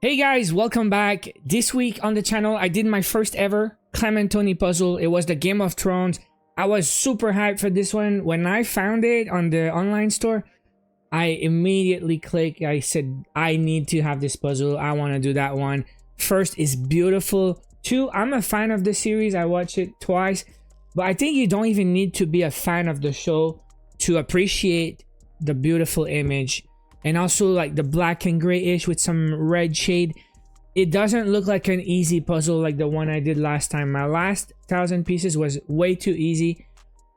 Hey guys, welcome back. This week on the channel, I did my first ever CLEMENTONI puzzle. It was the Game of Thrones. I was super hyped for this one. When I found it on the online store, I immediately clicked. I said, I need to have this puzzle. I want to do that one. First, it's beautiful. Two, I'm a fan of the series. I watched it twice. But I think you don't even need to be a fan of the show to appreciate the beautiful image. And also like the black and grayish with some red shade. It doesn't look like an easy puzzle like the one I did last time. My last 1,000 pieces was way too easy.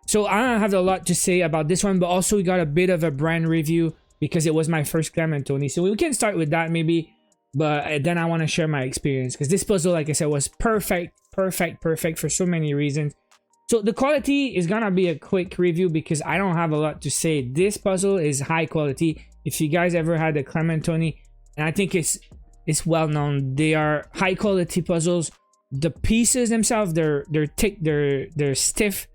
So I don't have a lot to say about this one, but also we got a bit of a brand review because it was my first CLEMENTONI. So we can start with that maybe, but then I want to share my experience because this puzzle, like I said, was perfect for so many reasons. So the quality is gonna be a quick review because I don't have a lot to say. This puzzle is high quality. If you guys ever had a CLEMENTONI, and I think it's well known, they are high quality puzzles. The pieces themselves, they're thick, they're stiff.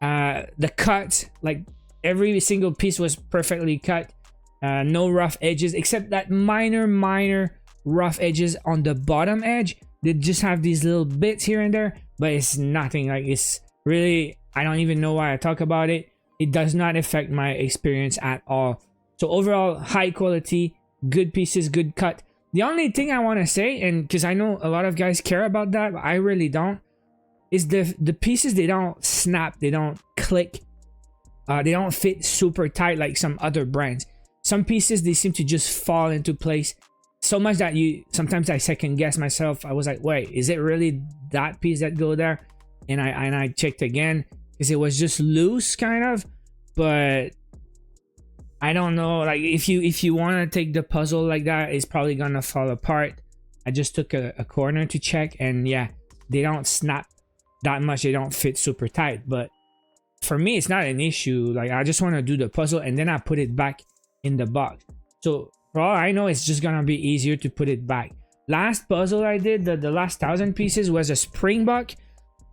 The cut, like every single piece was perfectly cut. No rough edges except that minor rough edges on the bottom edge. They just have these little bits here and there, but it's nothing. Like, it's really, I don't even know why I talk about it. It does not affect my experience at all. So overall, high quality, good pieces, good cut. The only thing I want to say, and because I know a lot of guys care about that, but I really don't, is the pieces, they don't snap, they don't click, they don't fit super tight like some other brands. Some pieces, they seem to just fall into place so much that sometimes I second guess myself. I was like, wait, is it really that piece that go there? And I checked again because it was just loose kind of, but I don't know, like if you want to take the puzzle like that, it's probably gonna fall apart. I just took a corner to check, and yeah, they don't snap that much, they don't fit super tight. But for me, it's not an issue. Like, I just want to do the puzzle and then I put it back in the box. So for all I know, it's just gonna be easier to put it back. Last puzzle I did, the last 1,000 pieces, was a springbok,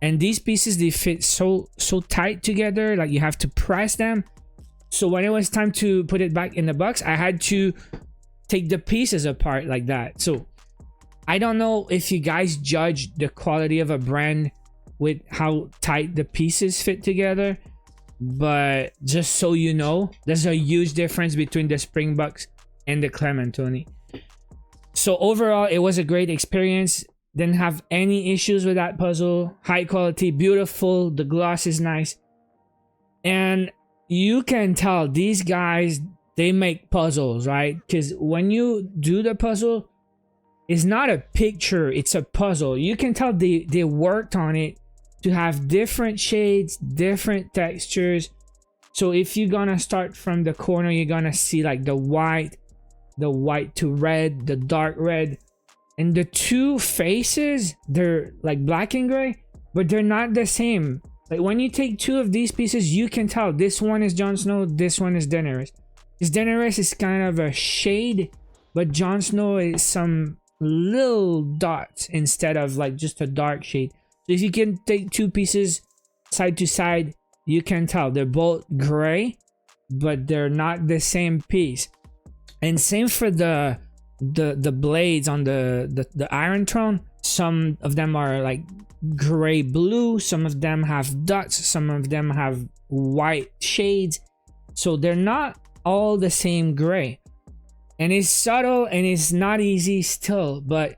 and these pieces, they fit so tight together, like you have to press them. So when it was time to put it back in the box, I had to take the pieces apart like that. So I don't know if you guys judge the quality of a brand with how tight the pieces fit together, but just so you know, there's a huge difference between the springboks and the CLEMENTONI. So overall, it was a great experience. Didn't have any issues with that puzzle. High quality, beautiful, the gloss is nice, and you can tell these guys, they make puzzles, right? Because when you do the puzzle, it's not a picture, it's a puzzle. You can tell they worked on it to have different shades, different textures. So if you're gonna start from the corner, you're gonna see like the white to red, the dark red, and the two faces, they're like black and gray, but they're not the same. Like when you take two of these pieces, you can tell this one is Jon Snow, this one is Daenerys. This Daenerys is kind of a shade, but Jon Snow is some little dots instead of like just a dark shade. So if you can take two pieces side to side, you can tell they're both gray, but they're not the same piece. And same for the blades on the Iron Throne. Some of them are like gray blue, some of them have dots, some of them have white shades, so they're not all the same gray, and it's subtle and it's not easy still, but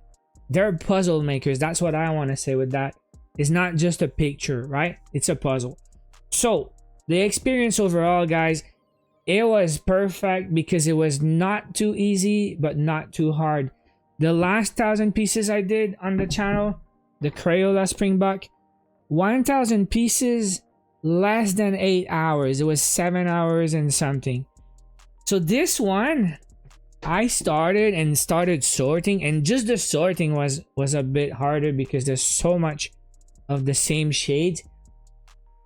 they're puzzle makers. That's what I want to say with that. It's not just a picture, right? It's a puzzle. So the experience overall, guys, it was perfect because it was not too easy but not too hard. The last 1,000 pieces I did on the channel, the Crayola Springbok, 1,000 pieces, less than 8 hours. It was 7 hours and something. So this one, I started sorting, and just the sorting was a bit harder because there's so much of the same shades.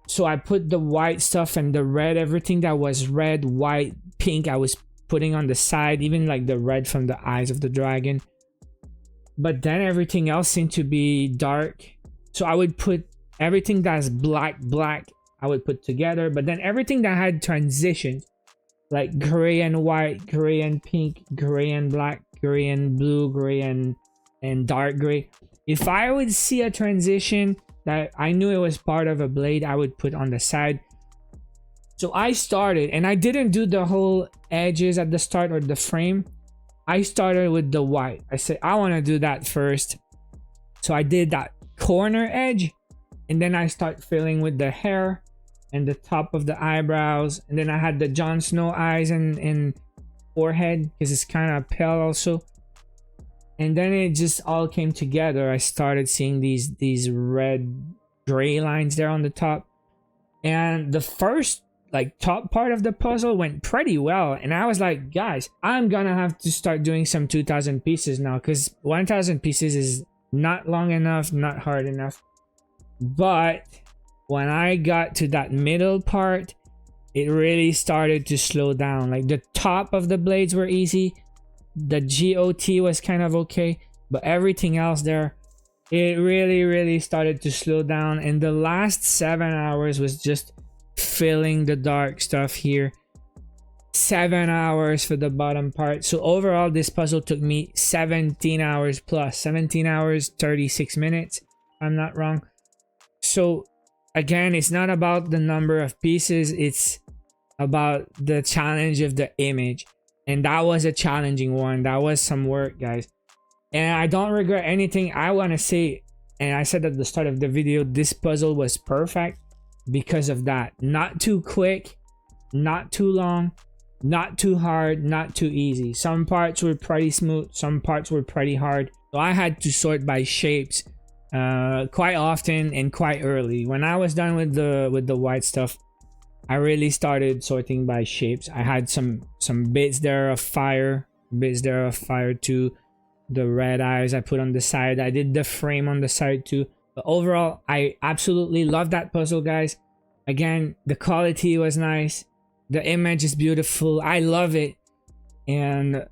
So I put the white stuff and the red, everything that was red, white, pink, I was putting on the side, even like the red from the eyes of the dragon. But then everything else seemed to be dark, so I would put everything that's black I would put together, but then everything that had transitions, like gray and white, gray and pink, gray and black, gray and blue, gray and dark gray. If I would see a transition that I knew it was part of a blade, I would put on the side. So I started, and I didn't do the whole edges at the start or the frame. I started with the white. I said I want to do that first. So I did that corner edge, and then I start filling with the hair and the top of the eyebrows, and then I had the Jon Snow eyes and forehead because it's kind of pale also. And then it just all came together. I started seeing these red gray lines there on the top, and the first like top part of the puzzle went pretty well. And I was like, guys, I'm gonna have to start doing some 2000 pieces now, because 1000 pieces is not long enough, not hard enough. But when I got to that middle part, it really started to slow down. Like the top of the blades were easy, the GOT was kind of okay, but everything else there, it really started to slow down. And the last 7 hours was just filling the dark stuff here. 7 hours for the bottom part. So overall this puzzle took me 17 hours plus, 17 hours 36 minutes if I'm not wrong. So again, it's not about the number of pieces, it's about the challenge of the image. And that was a challenging one. That was some work, guys. And I don't regret anything. I want to say, and I said at the start of the video, this puzzle was perfect because of that. Not too quick, not too long, not too hard, not too easy. Some parts were pretty smooth, some parts were pretty hard. So I had to sort by shapes quite often and quite early. When I was done with the white stuff, I really started sorting by shapes. I had some bits there of fire, too. The red eyes I put on the side. I did the frame on the side too. But overall, I absolutely love that puzzle, guys. Again, the quality was nice. The image is beautiful. I love it. And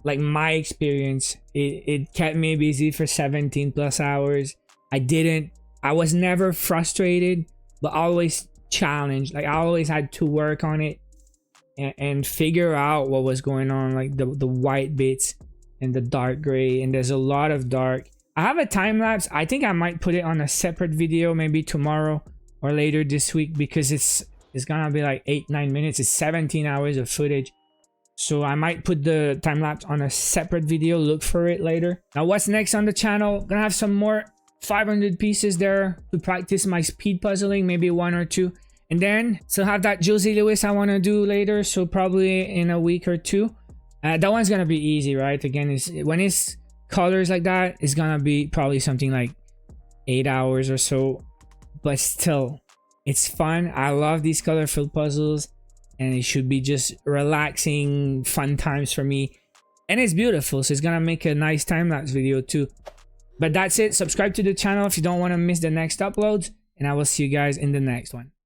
like my experience, it kept me busy for 17 plus hours. I was never frustrated, but always challenged. Like I always had to work on it and figure out what was going on, like the white bits and the dark gray, and there's a lot of dark. I have a time lapse. I think I might put it on a separate video, maybe tomorrow or later this week, because it's gonna be like 8-9 minutes. It's 17 hours of footage, so I might put the time lapse on a separate video. Look for it later. Now what's next on the channel? Gonna have some more 500 pieces there to practice my speed puzzling, maybe 1 or 2, and then still have that Josie Lewis I want to do later, so probably in a week or 2. That one's gonna be easy, right? Again, when it's colors like that, it's gonna be probably something like 8 hours or so, but still it's fun. I love these colorful puzzles, and it should be just relaxing fun times for me, and it's beautiful, so it's gonna make a nice time-lapse video too. But that's it. Subscribe to the channel if you don't want to miss the next uploads, and I will see you guys in the next one.